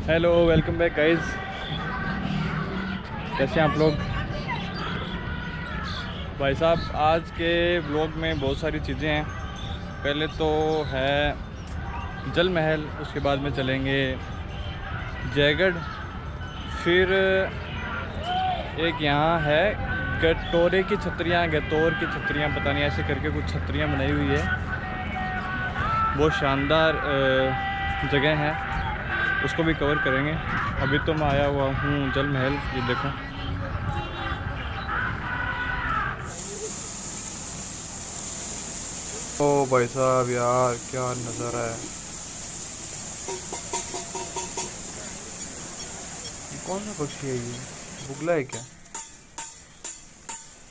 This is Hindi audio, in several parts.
Hello, welcome back guys. कैसे हैं आप लोग? भाई साहब, आज के व्लॉग में बहुत सारी चीज़ें हैं। पहले तो है जल महल, उसके बाद में चलेंगे जयगढ़, फिर एक यहाँ है गटोरे की छतरियाँ, गतौर की छतरियाँ, पता नहीं ऐसे करके कुछ छतरियाँ बनाई हुई है। बहुत शानदार जगह है, उसको भी कवर करेंगे। अभी तो मैं आया हुआ हूँ जल महल, ये देखो। ओ भाई साहब यार, क्या नज़ारा है। कौन सा पक्षी है ये? बुगला है क्या?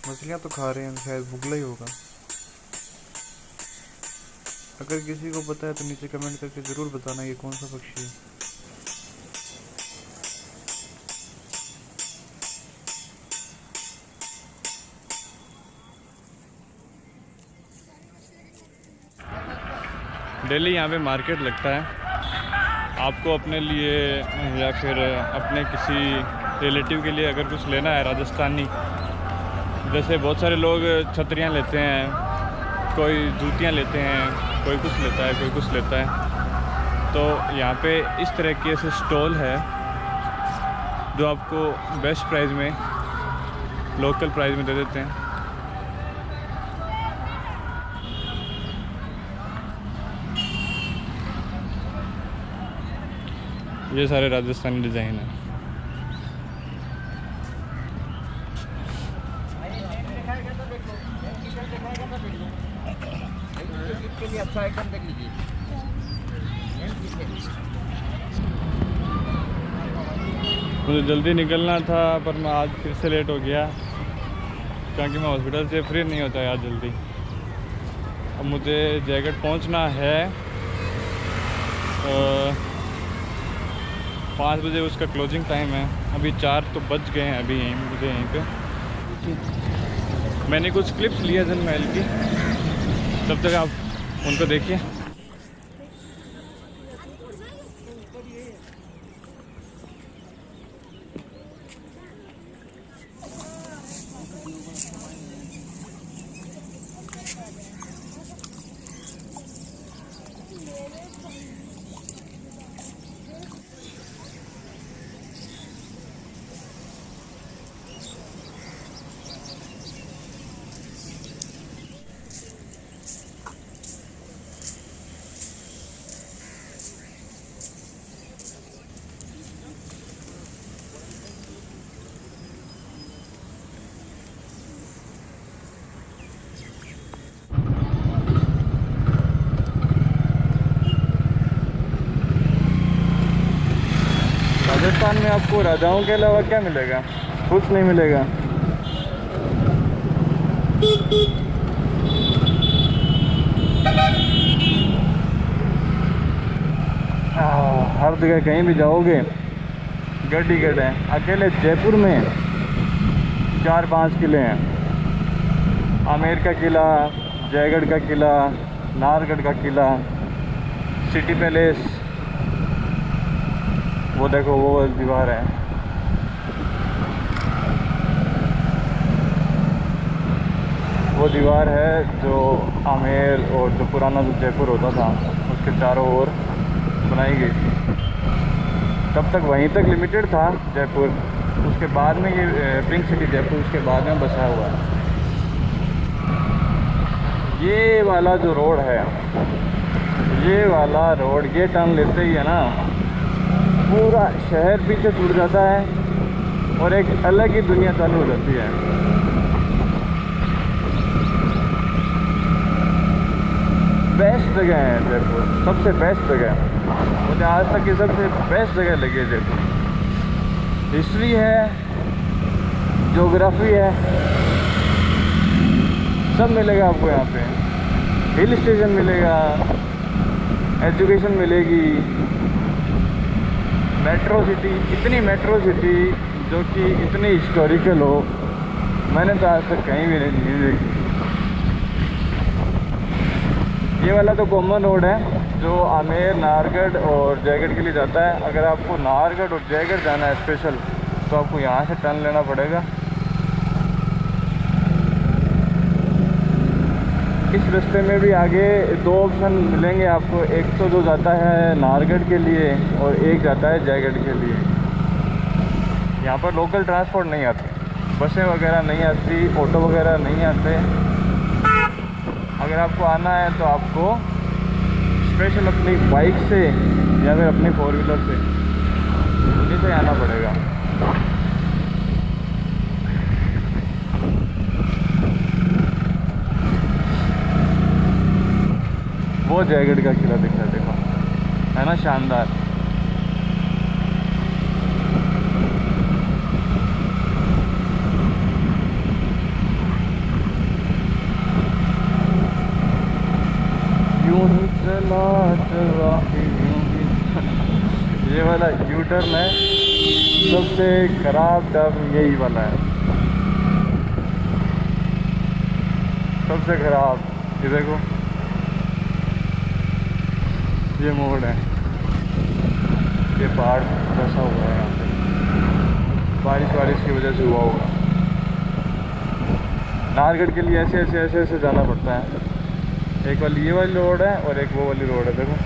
मछलियाँ तो खा रहे हैं, शायद बुगला ही होगा। अगर किसी को पता है तो नीचे कमेंट करके ज़रूर बताना ये कौन सा पक्षी है। डेली यहाँ पे मार्केट लगता है। आपको अपने लिए या फिर अपने किसी रिलेटिव के लिए अगर कुछ लेना है राजस्थानी, जैसे बहुत सारे लोग छतरियाँ लेते हैं, कोई जूतियाँ लेते हैं, कोई कुछ लेता है, कोई कुछ लेता है। तो यहाँ पे इस तरह के ऐसे स्टॉल है जो आपको बेस्ट प्राइस में, लोकल प्राइस में दे देते हैं। ये सारे राजस्थानी डिज़ाइन हैं। मुझे जल्दी निकलना था पर मैं आज फिर से लेट हो गया, क्योंकि मैं हॉस्पिटल से फ्री नहीं होता यार जल्दी। अब मुझे जयगढ़ पहुंचना है 5 बजे, उसका क्लोजिंग टाइम है। अभी 4 तो बज गए हैं। अभी मुझे यहीं पे मैंने कुछ क्लिप्स लिया जल महल की, तब तक आप उनको देखिए। राजस्थान में आपको राजाओं के अलावा क्या मिलेगा? कुछ नहीं मिलेगा। हर जगह कहीं भी जाओगे गढ़ ही गढ़ है। अकेले जयपुर में 4-5 किले हैं। आमेर का किला, जयगढ़ का किला, नाहरगढ़ का किला, सिटी पैलेस, वो देखो वो दीवार है। वो दीवार है जो आमेर और जो पुराना जो जयपुर होता था उसके चारों ओर बनाई गई थी। तब तक वहीं तक लिमिटेड था जयपुर, उसके बाद में ये पिंक सिटी जयपुर उसके बाद में बसा हुआ है। ये वाला जो रोड है, ये वाला रोड, ये टर्न लेते ही है ना, पूरा शहर पीछे छूट जाता है और एक अलग ही दुनिया चालू हो जाती है। बेस्ट जगह है जयपुर, सबसे बेस्ट जगह मुझे आज तक की सबसे बेस्ट जगह लगी है जयपुर। हिस्ट्री है, ज्योग्राफी है, सब मिलेगा आपको यहाँ पे। हिल स्टेशन मिलेगा, एजुकेशन मिलेगी, मेट्रो सिटी, इतनी मेट्रो सिटी जो कि इतनी हिस्टोरिकल हो, मैंने तो आज तक कहीं भी नहीं देखी। ये वाला तो कॉमन रोड है जो आमेर, नाहरगढ़ और जयगढ़ के लिए जाता है। अगर आपको नाहरगढ़ और जयगढ़ जाना है स्पेशल तो आपको यहाँ से टर्न लेना पड़ेगा। इस रास्ते में भी आगे दो ऑप्शन मिलेंगे आपको, एक तो जो जाता है नाहरगढ़ के लिए और एक जाता है जयगढ़ के लिए। यहाँ पर लोकल ट्रांसपोर्ट नहीं आते, बसें वगैरह नहीं आती, ऑटो वगैरह नहीं आते। अगर आपको आना है तो आपको स्पेशल अपनी बाइक से या फिर अपनी 4 व्हीलर से उन्हीं से आना पड़ेगा। वो जयगढ़ का किला दिख रहा है, देखो, है ना शानदार। यूं ही चला चला ये वाला यू टर्न है, सबसे खराब टर्न यही वाला है, सबसे खराब। ये देखो, ये मोड़ है, ये पहाड़ फंसा हुआ है यहाँ पे, बारिश की वजह से हुआ होगा। नाहरगढ़ के लिए ऐसे जाना पड़ता है। एक वाली ये वाली रोड है और एक वो वाली रोड है, देखो।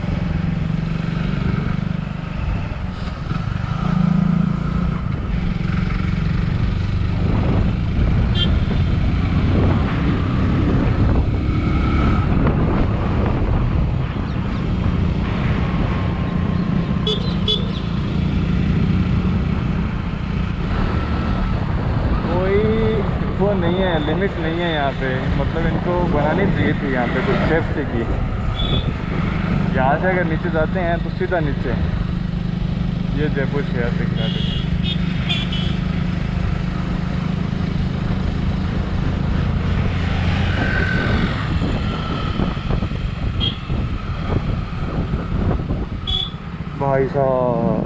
वो नहीं है, लिमिट नहीं है यहाँ पे, मतलब इनको बनानी चाहिए थी यहाँ पे कुछ सेफ्टी की। यहाँ से अगर नीचे जाते हैं तो सीधा नीचे ये जयपुर शहर दिख रहा है। भाई साहब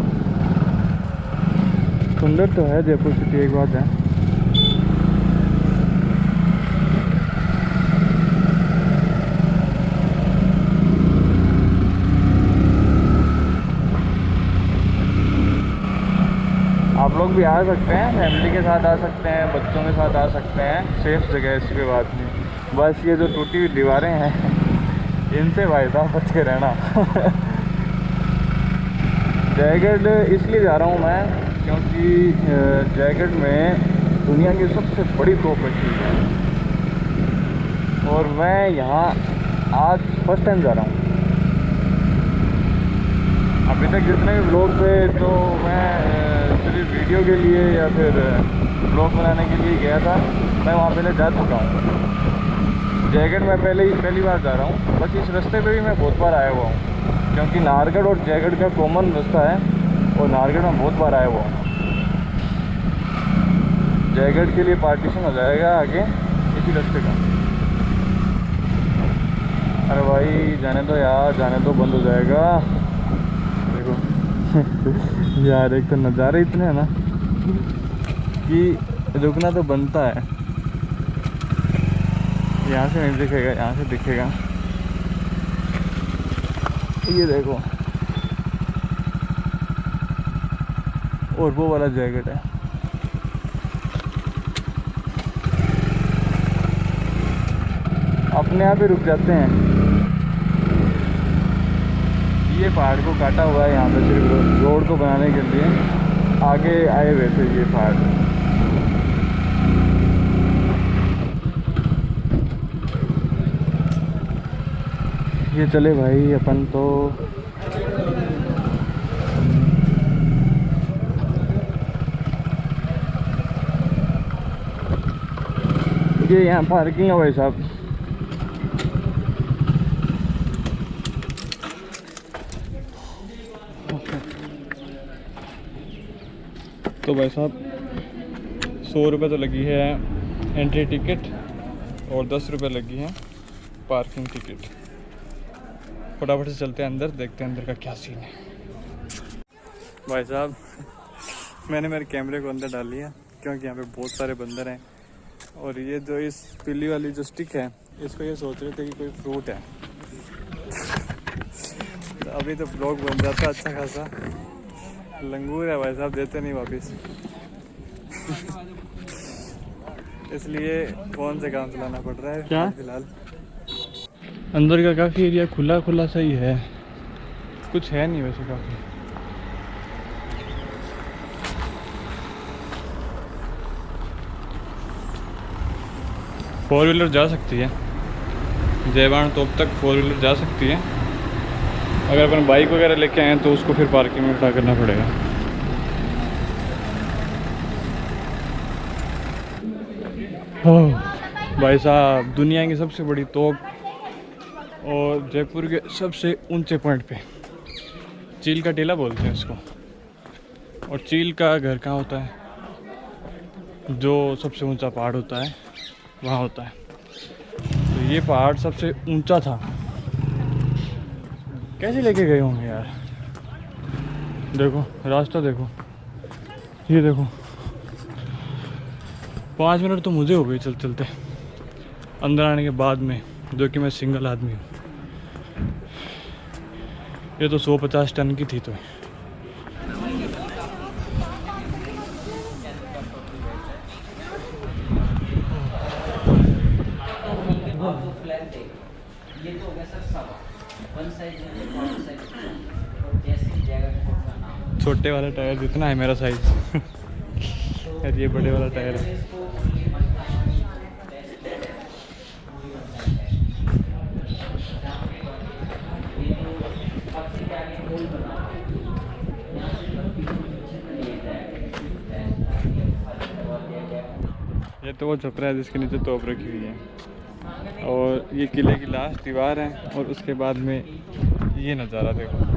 सुंदर तो है जयपुर सिटी, एक बात है। आप लोग भी आ सकते हैं, फैमिली के साथ आ सकते हैं, बच्चों के साथ आ सकते हैं, सेफ जगह है, इसकी बात नहीं। बस ये जो टूटी हुई दीवारें हैं इनसे भाई साहब बच के रहना। जयगढ़ इसलिए जा रहा हूँ मैं क्योंकि जयगढ़ में दुनिया की सबसे बड़ी तोप रखी है और मैं यहाँ आज फर्स्ट टाइम जा रहा हूँ। अभी तक जितने भी ब्लॉग थे तो मैं सिर्फ वीडियो के लिए या फिर ब्लॉग बनाने के लिए गया था। मैं वहाँ पहले जा चुका हूँ। जयगढ़ में पहली बार जा रहा हूँ। बस इस रास्ते पे भी मैं बहुत बार आया हुआ हूँ क्योंकि नाहरगढ़ और जयगढ़ का कॉमन रास्ता है और नाहरगढ़ में बहुत बार आया हुआ हूँ। जयगढ़ के लिए पार्टीशन हो जाएगा आगे इसी रास्ते का। अरे भाई जाने दो यार, जाने दो, बंद हो जाएगा। यार एक तो नज़ारे इतने हैं ना कि रुकना तो बनता है। यहाँ से नहीं दिखेगा, यहाँ से दिखेगा। ये देखो, और वो वाला जयगढ़ है। अपने आप ही रुक जाते हैं। ये पहाड़ को काटा हुआ है यहाँ पे सिर्फ रोड को बनाने के लिए, आगे आए हुए थे ये पहाड़। ये चले भाई अपन तो। ये यहाँ पार्किंग है भाई साहब। तो भाई साहब 100 रुपये तो लगी है एंट्री टिकट और 10 रुपये लगी है पार्किंग टिकट। फटाफट से चलते हैं अंदर, देखते हैं अंदर का क्या सीन है। भाई साहब मैंने मेरे कैमरे को अंदर डाल लिया क्योंकि यहाँ पे बहुत सारे बंदर हैं और ये जो इस पीली वाली जो स्टिक है इसको ये सोच रहे थे कि कोई फ्रूट है, अभी तो ब्लॉग बन जाता अच्छा खासा। लंगूर है भाई साहब, देते नहीं वापस। इसलिए फ़ोन से काम चलाना पड़ रहा है क्या फिलहाल। अंदर का काफ़ी एरिया खुला खुला सही है, कुछ है नहीं वैसे काफ़ी। फोर व्हीलर जा सकती है, जयवान तोप तक फोर व्हीलर जा सकती है। अगर अपन बाइक वगैरह लेके आए तो उसको फिर पार्किंग में खड़ा करना पड़ेगा। भाई साहब, दुनिया की सबसे बड़ी तोप और जयपुर के सबसे ऊंचे पॉइंट पे, चील का टीला बोलते हैं इसको। और चील का घर कहाँ होता है? जो सबसे ऊंचा पहाड़ होता है वहाँ होता है। तो ये पहाड़ सबसे ऊंचा था। कैसे लेके गए होंगे यार? देखो रास्ता, देखो ये देखो। 5 मिनट तो मुझे हो गए चलते चलते अंदर आने के बाद में, जो कि मैं सिंगल आदमी हूँ। ये तो 150 टन की थी। तो छोटे वाला टायर जितना है मेरा साइज और ये बड़े वाला टायर है। ये तो वो छपरा है जिसके नीचे तोप रखी हुई है, और ये किले की लास्ट दीवार है। और उसके बाद में ये नज़ारा देखो।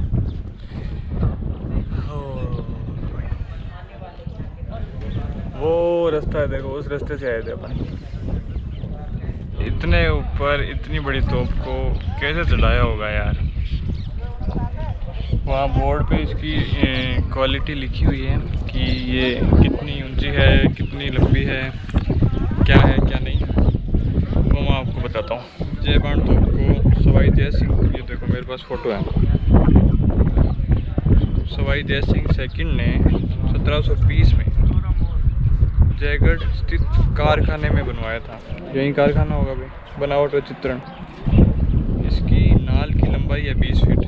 वो रास्ता है देखो, उस रास्ते से आए थे अपन। इतने ऊपर इतनी बड़ी तोप को कैसे चलाया होगा यार। वहाँ बोर्ड पे इसकी क्वालिटी लिखी हुई है कि ये कितनी ऊंची है, कितनी लंबी है, क्या है क्या नहीं, वो मैं आपको बताता हूँ। जयबान तोप को सवाई जय सिंह, ये देखो मेरे पास फ़ोटो है, सवाई जय सिंह सेकंड ने 1720 में जयगढ़ स्थित कारखाने में बनवाया था। यही कारखाना होगा भाई। बनावट और चित्रण, इसकी नाल की लंबाई है 20 फीट,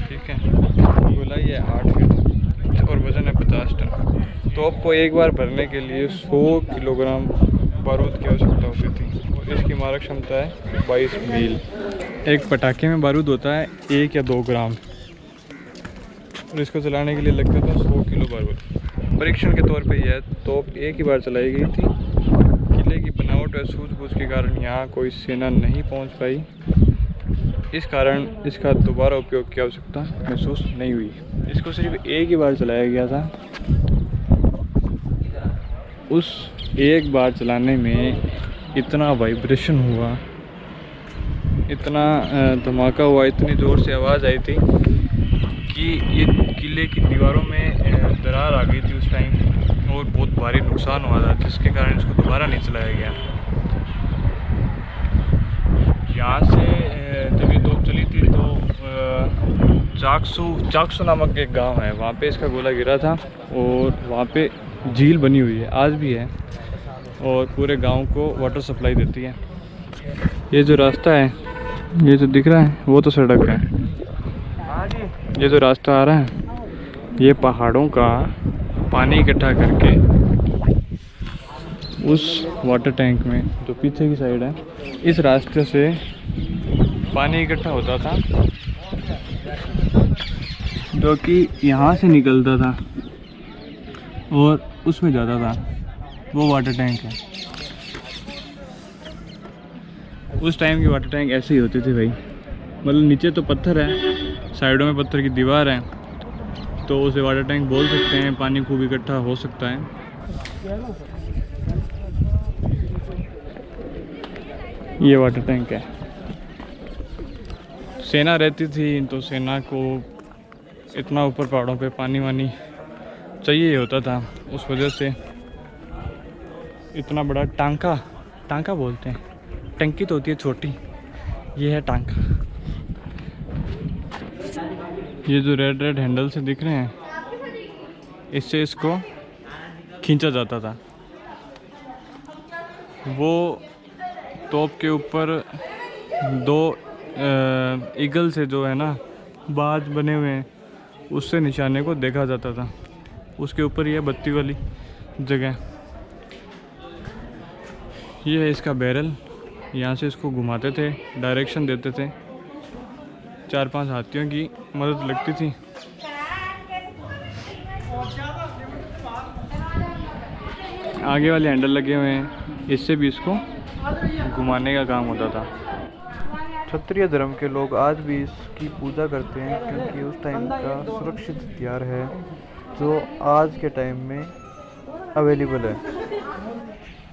ठीक है, गोलाई है 8 फीट और वज़न है 50 टन। तोप को एक बार भरने के लिए 100 किलोग्राम बारूद की आवश्यकता होती थी और इसकी मारक क्षमता है 22 मील। एक पटाखे में बारूद होता है 1 या 2 ग्राम और इसको चलाने के लिए लगता था 100 किलो बारूद। परीक्षण के तौर पे यह तोप एक ही बार चलाई गई थी। किले की बनावट और सूझबूझ के कारण यहाँ कोई सेना नहीं पहुँच पाई, इस कारण इसका दोबारा उपयोग की आवश्यकता महसूस नहीं हुई। इसको सिर्फ एक ही बार चलाया गया था। उस एक बार चलाने में इतना वाइब्रेशन हुआ, इतना धमाका हुआ, इतनी ज़ोर से आवाज़ आई थी कि ये किले की दीवारों में दरार आ गई थी उस टाइम और बहुत भारी नुकसान हुआ था, जिसके कारण इसको दोबारा नहीं चलाया गया। यहाँ से जब ये तोप चली थी तो चाकसू नामक एक गांव है, वहाँ पे इसका गोला गिरा था और वहाँ पे झील बनी हुई है, आज भी है, और पूरे गांव को वाटर सप्लाई देती है। ये जो रास्ता है, ये जो दिख रहा है वो तो सड़क है। ये जो रास्ता आ रहा है ये पहाड़ों का पानी इकट्ठा करके उस वाटर टैंक में जो पीछे की साइड है, इस रास्ते से पानी इकट्ठा होता था जो कि यहाँ से निकलता था और उसमें जाता था। वो वाटर टैंक है। उस टाइम की वाटर टैंक ऐसे ही होती थी भाई, मतलब नीचे तो पत्थर है, साइडों में पत्थर की दीवार है, तो उसे वाटर टैंक बोल सकते हैं। पानी खूब इकट्ठा हो सकता है। ये वाटर टैंक है। सेना रहती थी तो सेना को इतना ऊपर पहाड़ों पे पानी वानी चाहिए होता था, उस वजह से इतना बड़ा टांका बोलते हैं, टंकी तो होती है छोटी, ये है टांका। ये जो रेड रेड हैंडल से दिख रहे हैं, इससे इसको खींचा जाता था। वो तोप के ऊपर दो ईगल से जो है ना बाज बने हुए हैं, उससे निशाने को देखा जाता था। उसके ऊपर ये बत्ती वाली जगह, ये है इसका बैरल। यहाँ से इसको घुमाते थे, डायरेक्शन देते थे। 4-5 हाथियों की मदद लगती थी। आगे वाले हैंडल लगे हुए हैं, इससे भी इसको घुमाने का काम होता था। क्षत्रिय धर्म के लोग आज भी इसकी पूजा करते हैं, क्योंकि उस टाइम का सुरक्षित हथियार है जो आज के टाइम में अवेलेबल है।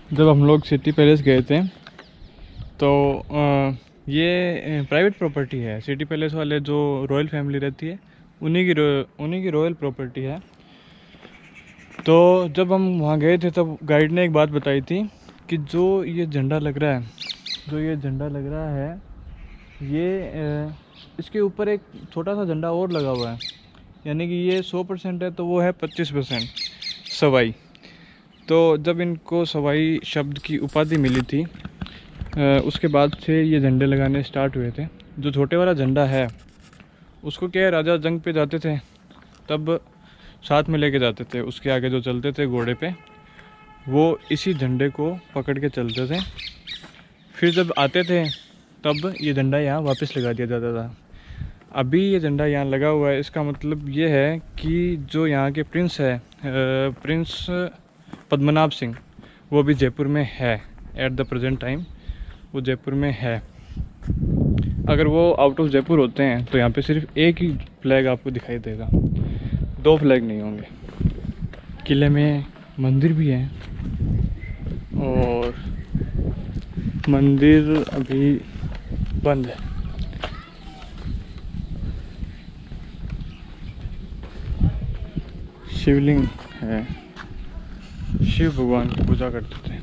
जब हम लोग सिटी पैलेस गए थे तो ये प्राइवेट प्रॉपर्टी है। सिटी पैलेस वाले जो रॉयल फैमिली रहती है उन्हीं की रॉयल प्रॉपर्टी है। तो जब हम वहाँ गए थे तब गाइड ने एक बात बताई थी कि जो ये झंडा लग रहा है, ये इसके ऊपर एक छोटा सा झंडा और लगा हुआ है, यानी कि ये 100% है तो वो है 25% सवाई। तो जब इनको सवाई शब्द की उपाधि मिली थी, उसके बाद से ये झंडे लगाने स्टार्ट हुए थे। जो छोटे वाला झंडा है उसको क्या है, राजा जंग पे जाते थे तब साथ में लेके जाते थे। उसके आगे जो चलते थे घोड़े पे, वो इसी झंडे को पकड़ के चलते थे। फिर जब आते थे तब ये झंडा यहाँ वापस लगा दिया जाता था। अभी ये झंडा यहाँ लगा हुआ है, इसका मतलब ये है कि जो यहाँ के प्रिंस है, प्रिंस पद्मनाभ सिंह, वो भी जयपुर में है। एट द प्रेजेंट टाइम वो जयपुर में है। अगर वो आउट ऑफ जयपुर होते हैं तो यहाँ पे सिर्फ एक ही फ्लैग आपको दिखाई देगा, 2 फ्लैग नहीं होंगे। किले में मंदिर भी है और मंदिर अभी बंद है। शिवलिंग है, शिव भगवान की पूजा करते थे।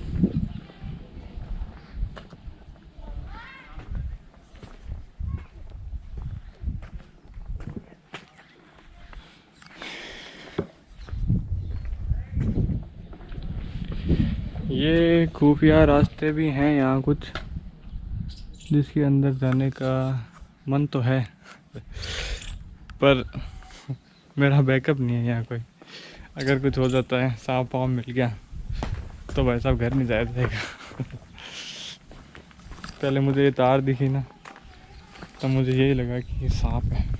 ये खुफिया रास्ते भी हैं यहाँ कुछ, जिसके अंदर जाने का मन तो है, पर मेरा बैकअप नहीं है यहाँ कोई। अगर कुछ हो जाता है, सांप पाँव मिल गया तो भाई साहब घर नहीं जाया जाएगा। पहले मुझे ये तार दिखी ना तो मुझे यही लगा कि ये सांप है।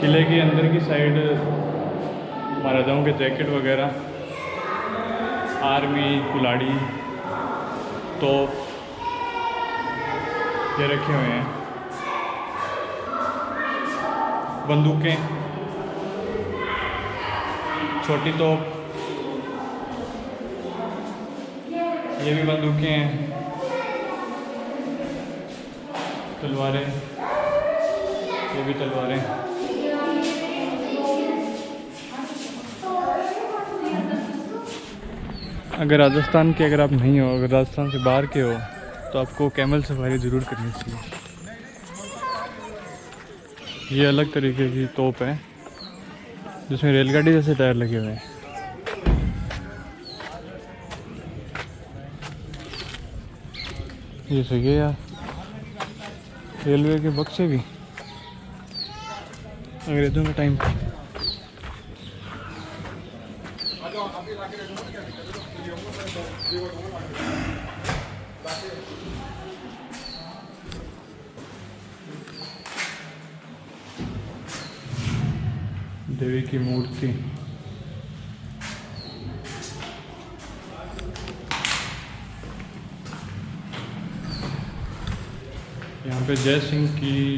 किले के अंदर की साइड महाराजाओं के जैकेट वगैरह, आर्मी, कुल्हाड़ी, तोप ये रखे हुए हैं। बंदूकें, छोटी तोप, ये भी बंदूकें हैं। तलवारें, ये भी तलवारें। अगर राजस्थान के अगर आप नहीं हो, अगर राजस्थान से बाहर के हो, तो आपको कैमल सफारी ज़रूर करनी चाहिए। ये अलग तरीके की तोप है जिसमें रेलगाड़ी जैसे टायर लगे हुए हैं। ये सही है यार, रेलवे के बक्से भी अंग्रेज़ों के टाइम पे। देवी की मूर्ति, यहाँ पे जय सिंह की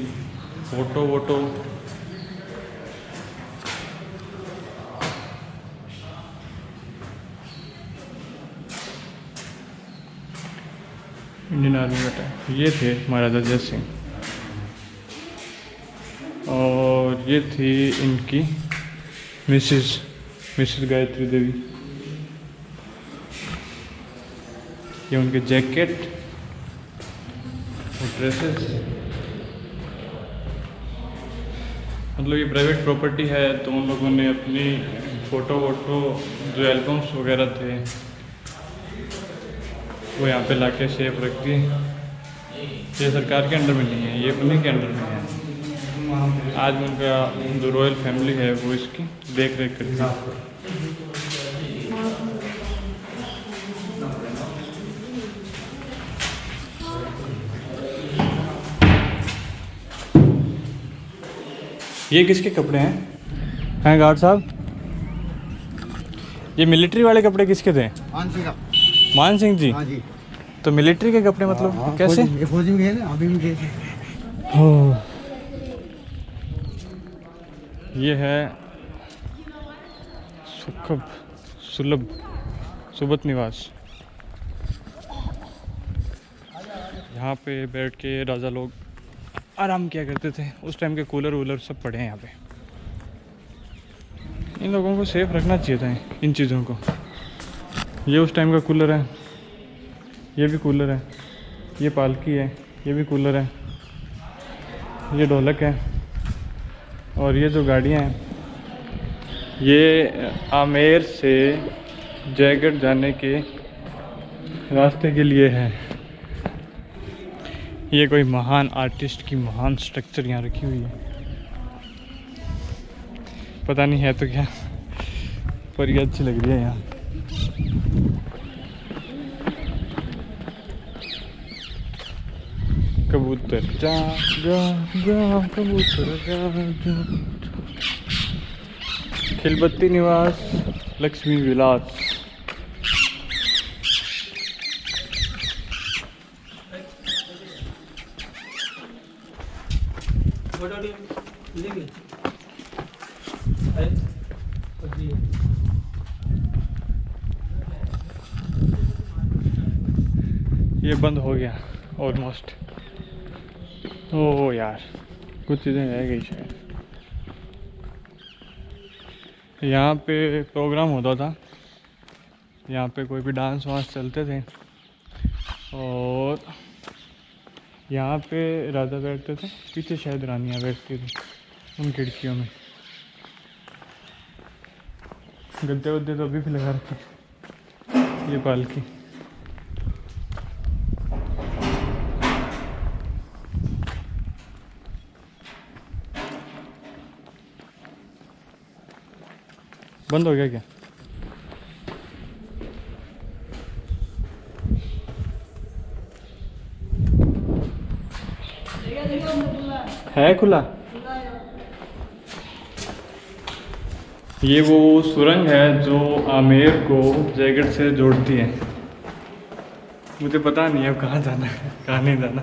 फोटो वोटो, इंडियन आर्मी का टाइम। ये थे महाराजा जय सिंह। और ये थी इनकी मिसिस गायत्री देवी। ये उनके जैकेट और ड्रेसेस, मतलब ये प्राइवेट प्रॉपर्टी है तो उन लोगों ने अपनी फ़ोटो जो एल्बम्स वगैरह थे वो यहाँ पे लाके सेफ रख दिए। ये सरकार के अंडर में नहीं है, ये उन्हीं के अंडर में है। आज उनका जो रॉयल फैमिली है वो इसकी देख रेख करती है। ये किसके कपड़े हैं गार्ड साहब? ये मिलिट्री वाले कपड़े किसके थे? मान सिंह जी। हाँ जी। तो मिलिट्री के कपड़े मतलब कैसे? फौजी में गए ना, अभी भी गए थे। ये है सुबत निवास। यहाँ पे बैठ के राजा लोग आराम किया करते थे। उस टाइम के कूलर वूलर सब पड़े हैं यहाँ पे। इन लोगों को सेफ रखना चाहिए था इन चीज़ों को। ये उस टाइम का कूलर है, ये भी कूलर है, ये पालकी है, ये भी कूलर है, ये ढोलक है, और ये जो गाड़ियाँ हैं ये आमेर से जयगढ़ जाने के रास्ते के लिए है। ये कोई महान आर्टिस्ट की महान स्ट्रक्चर यहाँ रखी हुई है, पता नहीं है तो क्या, पर ये अच्छी लग रही है यहाँ। कबूतर जा जा जा, कबूतर जा जा। खिलबत्ती निवास, लक्ष्मी विलास। ये बंद हो गया ऑलमोस्ट। ओह यार, कुछ चीज़ें रह गई शायद। यहाँ पे प्रोग्राम होता था, यहाँ पे कोई भी डांस वांस चलते थे, और यहाँ पे राजा बैठते थे, पीछे शायद रानियाँ बैठती थी उन खिड़कियों में। गद्दे वद्दे तो अभी भी लगा रखे। ये पालकी, बंद हो गया क्या? है खुला। ये वो सुरंग है जो आमेर को जयगढ़ से जोड़ती है। मुझे पता नहीं है अब कहाँ जाना है कहाँ नहीं जाना,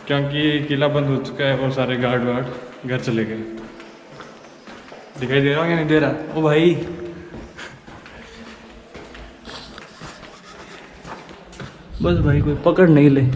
क्योंकि किला बंद हो चुका है और सारे गार्ड वार्ड घर चले गए। दिखाई दे रहा हूँ या नहीं दे रहा? ओ भाई, बस भाई कोई पकड़ नहीं ले।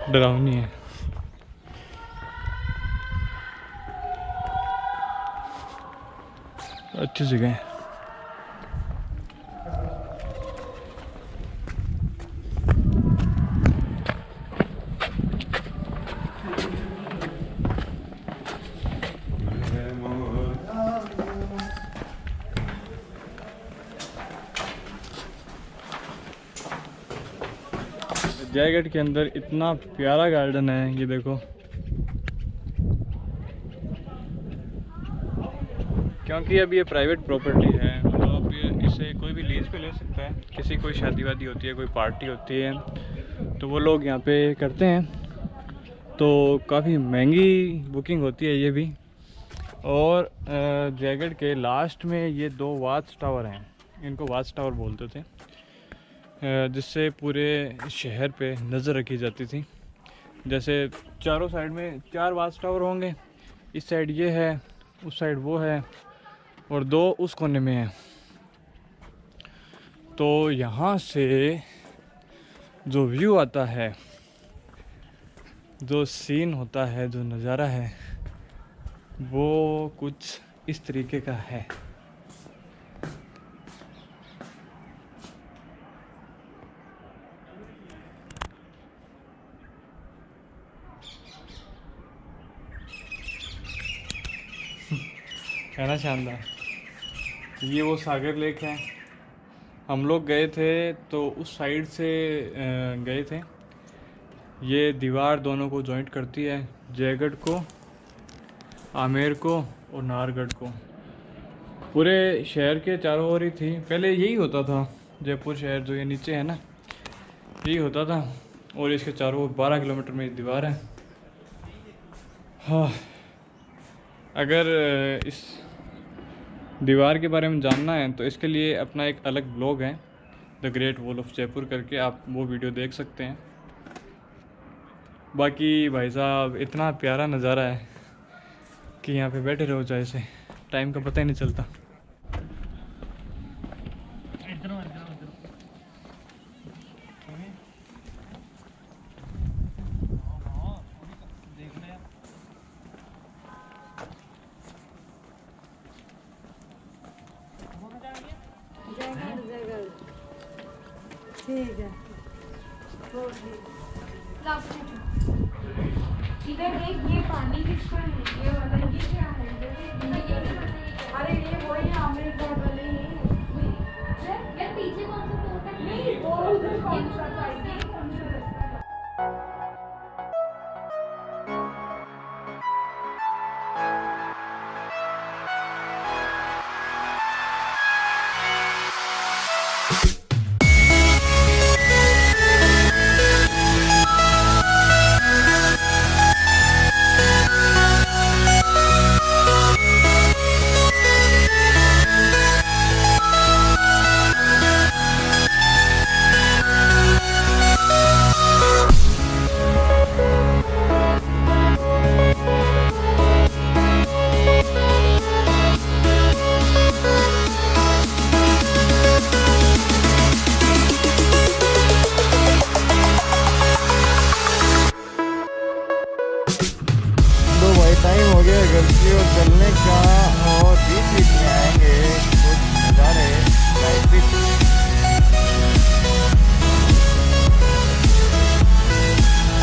डरावनी है। अच्छी जगह है। जयगढ़ के अंदर इतना प्यारा गार्डन है, ये देखो। क्योंकि अब ये प्राइवेट प्रॉपर्टी है तो अब इसे कोई भी लीज पे ले सकता है। किसी कोई शादी वादी होती है, कोई पार्टी होती है तो वो लोग यहाँ पे करते हैं तो काफ़ी महंगी बुकिंग होती है ये भी। और जयगढ़ के लास्ट में ये 2 वाच टावर हैं, इनको वाच टावर बोलते थे, जिससे पूरे शहर पे नज़र रखी जाती थी। जैसे चारों साइड में 4 वाच टावर होंगे, इस साइड ये है, उस साइड वो है, और 2 उस कोने में है। तो यहाँ से जो व्यू आता है, जो सीन होता है, जो नज़ारा है, वो कुछ इस तरीके का है। है ना शानदार। ये वो सागर लेक है। हम लोग गए थे तो उस साइड से गए थे। ये दीवार दोनों को जॉइंट करती है, जयगढ़ को, आमेर को और नाहरगढ़ को। पूरे शहर के चारों ओर ही थी। पहले यही होता था, जयपुर शहर जो ये नीचे है ना, यही होता था। और इसके चारों ओर 12 किलोमीटर में दीवार है। हाँ, अगर इस दीवार के बारे में जानना है तो इसके लिए अपना एक अलग ब्लॉग है, the great wall of Jaipur करके, आप वो वीडियो देख सकते हैं। बाकी भाई साहब इतना प्यारा नज़ारा है कि यहाँ पे बैठे रहो चाहे से, टाइम का पता ही नहीं चलता। ठीक है, इधर देख, ये पानी किसका है? ये वाला, ये क्या है? अरे ये वही आमिर वाले हैं। यार पीछे कौन सा पोर्ट है? नहीं, वो उधर कौन सा साइड है? कौन सा रास्ता है? टाइम हो गया घर की ओर चलने का, और बीच बीच में आएंगे कुछ नज़ारे लाइफ।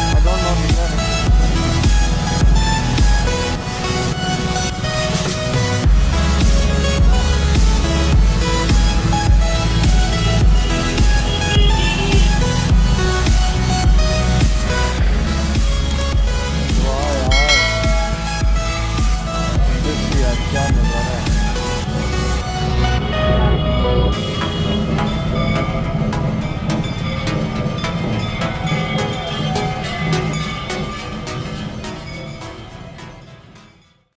I don't know कितना अच्छा